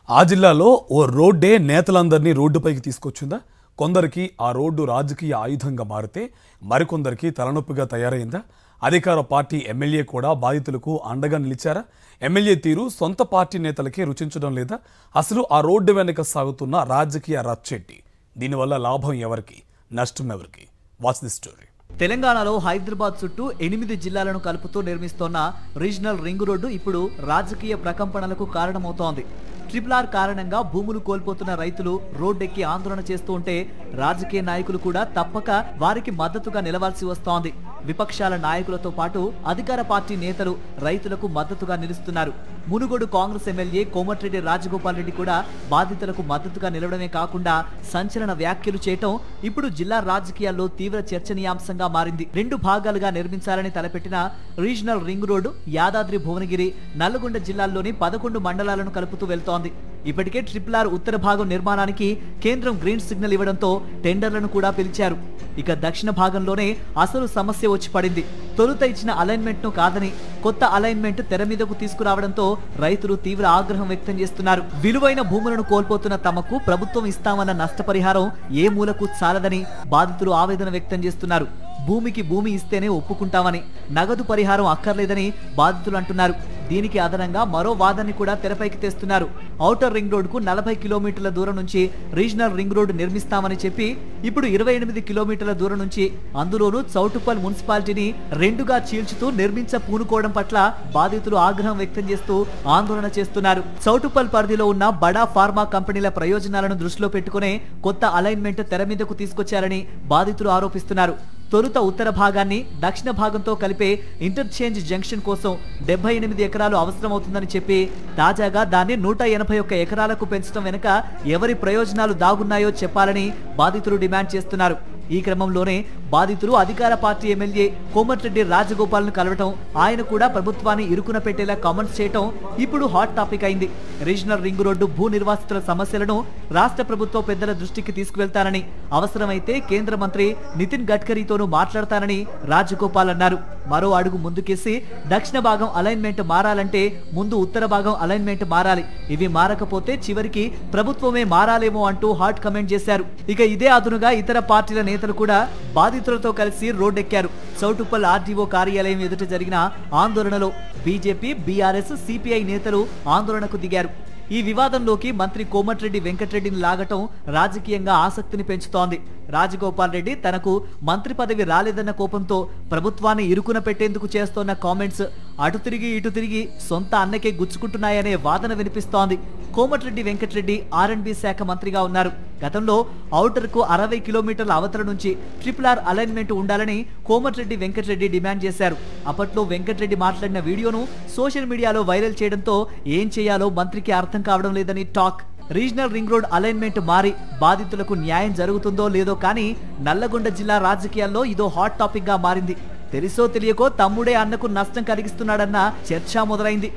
ఆ జిల్లాలో ఓ రోడ్డే నేతలందరినీ రోడ్డుపైకి తీసుకొచ్చిందా? కొందరికి ఆ రోడ్డు రాజకీయ ఆయుధంగా మారితే మరికొందరికి తలనొప్పిగా తయారైందా? అధికార పార్టీ ఎమ్మెల్యే కూడా బాధితులకు అండగా నిలిచారా? ఎమ్మెల్యే తీరు సొంత పార్టీ నేతలకే రుచించడం లేదా? అసలు ఆ రోడ్డు వెనుక సాగుతున్న రాజకీయ రచ్చేంటి? దీనివల్ల లాభం ఎవరికి, నష్టం ఎవరికి? Watch the story. తెలంగాణలో హైదరాబాద్ చుట్టూ 8 జిల్లాలను కలుపుతూ నిర్మిస్తోన్న రీజనల్ రింగ్ రోడ్డు ఇప్పుడు రాజకీయ ప్రకంపనలకు కారణమవుతోంది. RRR కారణంగా భూములు కోల్పోతున్న రైతులు రోడ్డెక్కి ఆందోళన చేస్తూ ఉంటే రాజకీయ నాయకులు కూడా తప్పక వారికి మద్దతుగా నిలవాల్సి వస్తోంది. విపక్షాల నాయకులతో పాటు అధికార పార్టీ నేతలు రైతులకు మద్దతుగా నిలుస్తున్నారు. మునుగోడు కాంగ్రెస్ ఎమ్మెల్యే కోమటిరెడ్డి రాజగోపాల్ రెడ్డి కూడా బాధితులకు మద్దతుగా నిలవడమే కాకుండా సంచలన వ్యాఖ్యలు చేయటం ఇప్పుడు జిల్లా రాజకీయాల్లో తీవ్ర చర్చనీయాంశంగా మారింది. 2 భాగాలుగా నిర్మించాలని తలపెట్టిన regional ring road Yadadri, Bhuvanagiri, Nalgonda జిల్లాల్లోని 11 మండలాలను కలుపుతూ వెళ్తోంది. ఇప్పటికే RRR ఉత్తర భాగం నిర్మాణానికి కేంద్రం గ్రీన్ సిగ్నల్ ఇవ్వడంతో టెండర్లను కూడా పిలిచారు. ఇక దక్షిణ భాగంలోనే అసలు సమస్య వచ్చి పడింది. తొలుత ఇచ్చిన అలైన్మెంట్ ను కాదని కొత్త అలైన్మెంట్ తెర మీదకు తీసుకురావడంతో రైతులు తీవ్ర ఆగ్రహం వ్యక్తం చేస్తున్నారు. విలువైన భూములను కోల్పోతున్న తమకు ప్రభుత్వం ఇస్తామన్న నష్టపరిహారం ఏ మూలకు చాలదని బాధితులు ఆవేదన వ్యక్తం చేస్తున్నారు. భూమికి భూమి ఇస్తేనే ఒప్పుకుంటామని, నగదు పరిహారం అక్కర్లేదని బాధితులు అంటున్నారు. దీనికి అదనంగా మరో వాదనని కూడా తెరపైకి తెస్తున్నారు. ఔటర్ రింగ్ రోడ్డుకు 40 కిలోమీటర్ల దూరం నుంచి రీజనల్ రింగ్ రోడ్డు నిర్మిస్తామని చెప్పి ఇప్పుడు 28 కిలోమీటర్ల దూరం నుంచి అందులోనూ చౌటుప్పల్ మున్సిపాలిటీని 2గా చీల్చుతూ పూనుకోవడం పట్ల బాధితులు ఆగ్రహం వ్యక్తం చేస్తూ ఆందోళన చేస్తున్నారు. చౌటుప్పల్ పరిధిలో ఉన్న బడా ఫార్మా కంపెనీల ప్రయోజనాలను దృష్టిలో పెట్టుకునే కొత్త అలైన్మెంట్ తెర మీదకు తీసుకొచ్చారని బాధితులు ఆరోపిస్తున్నారు. తొలుత ఉత్తర భాగాన్ని దక్షిణ భాగంతో కలిపే ఇంటర్చేంజ్ జంక్షన్ కోసం 78 ఎకరాలు అవసరమవుతుందని చెప్పి తాజాగా దాన్ని 181 ఎకరాలకు పెంచడం వెనుక ఎవరి ప్రయోజనాలు దాగున్నాయో చెప్పాలని బాధితులు డిమాండ్ చేస్తున్నారు. ఈ క్రమంలోనే బాధితులు అధికార పార్టీ ఎమ్మెల్యే కోమటిరెడ్డి రాజగోపాల్ ను కలవటం, ఆయన కూడా ప్రభుత్వాన్ని ఇరుకున పెట్టేలా కామెంట్స్ చేయటం ఇప్పుడు హాట్ టాపిక్ అయింది. రీజనల్ రింగ్ రోడ్డు భూ నిర్వాసితుల సమస్యలను రాష్ట్ర ప్రభుత్వ పెద్దల దృష్టికి తీసుకువెళ్తానని, అవసరమైతే కేంద్ర మంత్రి నితిన్ గడ్కరీతోనూ మాట్లాడతానని రాజగోపాల్ అన్నారు. మరో అడుగు ముందుకేసి దక్షిణ భాగం అలైన్మెంట్ మారాలంటే ముందు ఉత్తర భాగం అలైన్మెంట్ మారాలి. ఇవి మారకపోతే చివరికి ప్రభుత్వమే మారాలేమో అంటూ హాట్ కమెంట్ చేశారు. ఇక ఇదే అదునుగా ఇతర పార్టీల నేతలు కూడా బాధితులతో కలిసి రోడ్డెక్కారు. చౌటుప్పల్ RDO కార్యాలయం ఎదుట జరిగిన ఆందోళనలో బీజేపీ, బీఆర్ఎస్, సిపిఐ నేతలు ఆందోళనకు దిగారు. ఈ వివాదంలోకి మంత్రి కోమటిరెడ్డి వెంకటరెడ్డిని లాగటం రాజకీయంగా ఆసక్తిని పెంచుతోంది. రాజగోపాల్ రెడ్డి తనకు మంత్రి పదవి రాలేదన్న కోపంతో ప్రభుత్వాన్ని ఇరుకున పెట్టేందుకు చేస్తోన్న కామెంట్స్ అటు తిరిగి ఇటు తిరిగి సొంత అన్నకే గుచ్చుకుంటున్నాయనే వాదన వినిపిస్తోంది. కోమటిరెడ్డి వెంకటరెడ్డి R&B శాఖ మంత్రిగా ఉన్నారు. గతంలో ఔటర్ కు 60 కిలోమీటర్ల అవతల నుంచి RRR అలైన్మెంట్ ఉండాలని కోమటిరెడ్డి వెంకటరెడ్డి డిమాండ్ చేశారు. అప్పట్లో వెంకటరెడ్డి మాట్లాడిన వీడియోను సోషల్ మీడియాలో వైరల్ చేయడంతో ఏం చేయాలో మంత్రికి అర్థం కావడం లేదని talk. Regional ring road alignment మారి బాధితులకు న్యాయం జరుగుతుందో లేదో కానీ నల్లగొండ జిల్లా రాజకీయాల్లో ఇదో హాట్ టాపిక్ గా మారింది. తెలుసో తెలియకో తమ్ముడే అన్నకు నష్టం కలిగిస్తున్నాడన్న చర్చ మొదలైంది.